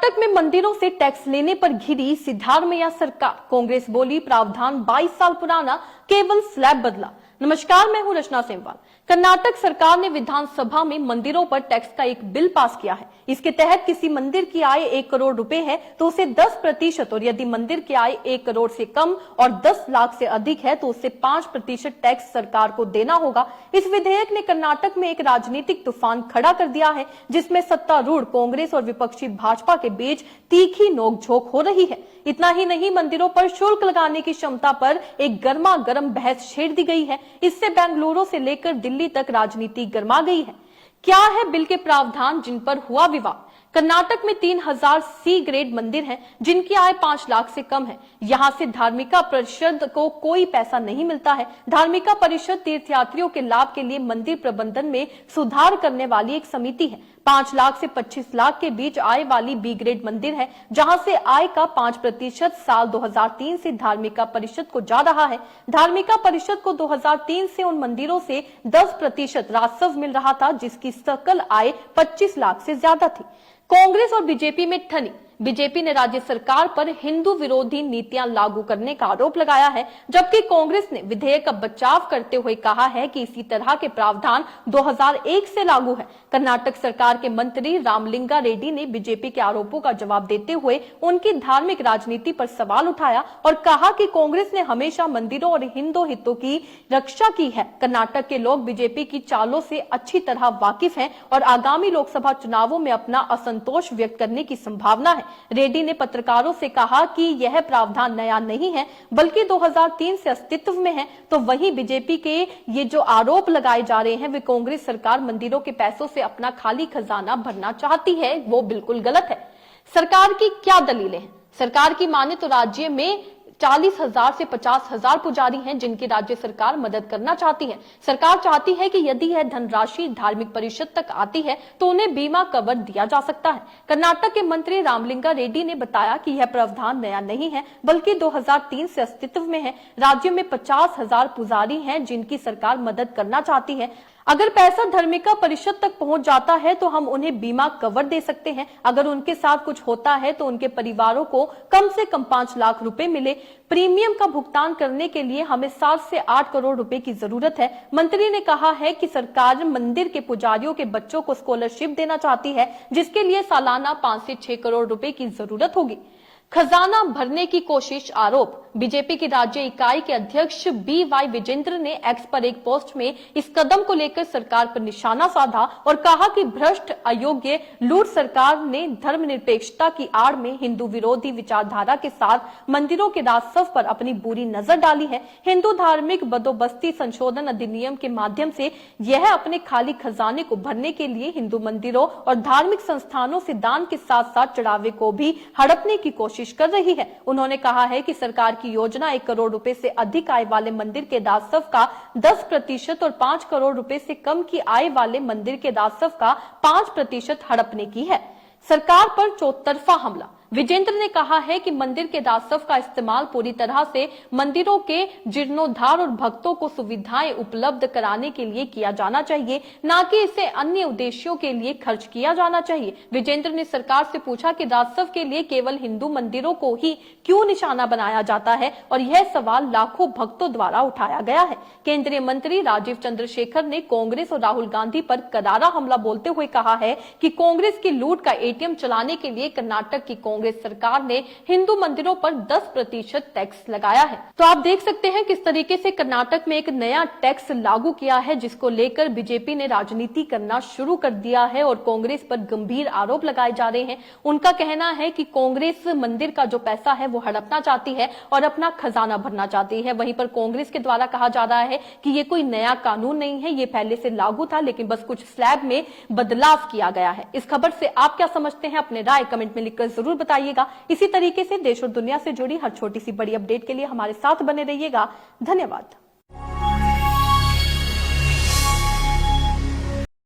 कर्नाटक में मंदिरों से टैक्स लेने पर घिरी सिद्धारमैया सरकार। कांग्रेस बोली प्रावधान 22 साल पुराना, केवल स्लैब बदला। नमस्कार, मैं हूं रचना सेमवाल। कर्नाटक सरकार ने विधानसभा में मंदिरों पर टैक्स का एक बिल पास किया है। इसके तहत किसी मंदिर की आय 1 करोड़ रुपए है तो उसे 10% और यदि मंदिर की आय 1 करोड़ से कम और 10 लाख से अधिक है तो उसे 5% टैक्स सरकार को देना होगा। इस विधेयक ने कर्नाटक में एक राजनीतिक तूफान खड़ा कर दिया है, जिसमें सत्तारूढ़ कांग्रेस और विपक्षी भाजपा के बीच तीखी नोकझोंक हो रही है। इतना ही नहीं, मंदिरों पर शुल्क लगाने की क्षमता पर एक गर्मा गर्म बहस छेड़ दी गई है। इससे बेंगलुरु से लेकर दिल्ली तक राजनीति गर्मा गई है। क्या है बिल के प्रावधान जिन पर हुआ विवाद? कर्नाटक में 3000 सी ग्रेड मंदिर हैं जिनकी आय 5 लाख से कम है। यहां से धार्मिका परिषद को कोई पैसा नहीं मिलता है। धार्मिका परिषद तीर्थयात्रियों के लाभ के लिए मंदिर प्रबंधन में सुधार करने वाली एक समिति है। 5 लाख से 25 लाख के बीच आय वाली बी ग्रेड मंदिर है, जहां से आय का 5% साल 2003 से धार्मिका परिषद को जा रहा है। धार्मिका परिषद को 2003 से उन मंदिरों से 10% राजस्व मिल रहा था, जिसकी सकल आय 25 लाख से ज्यादा थी। कांग्रेस और बीजेपी में ठनी। बीजेपी ने राज्य सरकार पर हिंदू विरोधी नीतियां लागू करने का आरोप लगाया है, जबकि कांग्रेस ने विधेयक का बचाव करते हुए कहा है कि इसी तरह के प्रावधान 2001 से लागू है। कर्नाटक सरकार के मंत्री रामलिंगा रेड्डी ने बीजेपी के आरोपों का जवाब देते हुए उनकी धार्मिक राजनीति पर सवाल उठाया और कहा कि कांग्रेस ने हमेशा मंदिरों और हिंदू हितों की रक्षा की है। कर्नाटक के लोग बीजेपी की चालों से अच्छी तरह वाकिफ हैं और आगामी लोकसभा चुनावों में अपना असंतोष व्यक्त करने की संभावना है। रेड्डी ने पत्रकारों से कहा कि यह प्रावधान नया नहीं है, बल्कि 2003 से अस्तित्व में है। तो वहीं बीजेपी के ये जो आरोप लगाए जा रहे हैं वे कांग्रेस सरकार मंदिरों के पैसों से अपना खाली खजाना भरना चाहती है, वो बिल्कुल गलत है। सरकार की क्या दलीलें हैं? सरकार की माने तो राज्य में 40,000 से 50,000 पुजारी हैं जिनकी राज्य सरकार मदद करना चाहती है। सरकार चाहती है कि यदि यह धनराशि धार्मिक परिषद तक आती है तो उन्हें बीमा कवर दिया जा सकता है। कर्नाटक के मंत्री रामलिंगा रेड्डी ने बताया कि यह प्रावधान नया नहीं है, बल्कि 2003 से अस्तित्व में है। राज्य में 50,000 पुजारी हैं जिनकी सरकार मदद करना चाहती है। अगर पैसा धार्मिका परिषद तक पहुंच जाता है तो हम उन्हें बीमा कवर दे सकते हैं। अगर उनके साथ कुछ होता है तो उनके परिवारों को कम से कम 5 लाख रुपए मिले। प्रीमियम का भुगतान करने के लिए हमें 7 से 8 करोड़ रुपए की जरूरत है। मंत्री ने कहा है कि सरकार मंदिर के पुजारियों के बच्चों को स्कॉलरशिप देना चाहती है, जिसके लिए सालाना 5 से 6 करोड़ रुपए की जरूरत होगी। खजाना भरने की कोशिश आरोप। बीजेपी की राज्य इकाई के अध्यक्ष BY विजेंद्र ने एक्स पर एक पोस्ट में इस कदम को लेकर सरकार पर निशाना साधा और कहा कि भ्रष्ट, अयोग्य, लूट सरकार ने धर्मनिरपेक्षता की आड़ में हिंदू विरोधी विचारधारा के साथ मंदिरों के राजस्व पर अपनी बुरी नजर डाली है। हिंदू धार्मिक बंदोबस्ती संशोधन अधिनियम के माध्यम से यह अपने खाली खजाने को भरने के लिए हिंदू मंदिरों और धार्मिक संस्थानों से दान के साथ साथ चढ़ावे को भी हड़पने की कोशिश कर रही है। उन्होंने कहा है कि सरकार की योजना 1 करोड़ रुपए से अधिक आय वाले मंदिर के राजस्व का 10% और 5 करोड़ रुपए से कम की आय वाले मंदिर के राजस्व का 5% हड़पने की है। सरकार पर चौतरफा हमला। विजेंद्र ने कहा है कि मंदिर के राजस्व का इस्तेमाल पूरी तरह से मंदिरों के जीर्णोद्धार और भक्तों को सुविधाएं उपलब्ध कराने के लिए किया जाना चाहिए, न कि इसे अन्य उद्देश्यों के लिए खर्च किया जाना चाहिए। विजेंद्र ने सरकार से पूछा कि राजस्व के लिए केवल हिंदू मंदिरों को ही क्यों निशाना बनाया जाता है और यह सवाल लाखों भक्तों द्वारा उठाया गया है। केंद्रीय मंत्री राजीव चंद्रशेखर ने कांग्रेस और राहुल गांधी पर करारा हमला बोलते हुए कहा है कि कांग्रेस की लूट का ATM चलाने के लिए कर्नाटक की कांग्रेस सरकार ने हिंदू मंदिरों पर 10% टैक्स लगाया है। तो आप देख सकते हैं किस तरीके से कर्नाटक में एक नया टैक्स लागू किया है, जिसको लेकर बीजेपी ने राजनीति करना शुरू कर दिया है और कांग्रेस पर गंभीर आरोप लगाए जा रहे हैं। उनका कहना है कि कांग्रेस मंदिर का जो पैसा है वो हड़पना चाहती है और अपना खजाना भरना चाहती है। वहीं पर कांग्रेस के द्वारा कहा जा रहा है कि ये कोई नया कानून नहीं है, ये पहले से लागू था, लेकिन बस कुछ स्लैब में बदलाव किया गया है। इस खबर से आप क्या समझते हैं? अपने राय कमेंट में लिखकर जरूर बताइएगा। इसी तरीके से देश और दुनिया से जुड़ी हर छोटी सी बड़ी अपडेट के लिए हमारे साथ बने रहिएगा। धन्यवाद।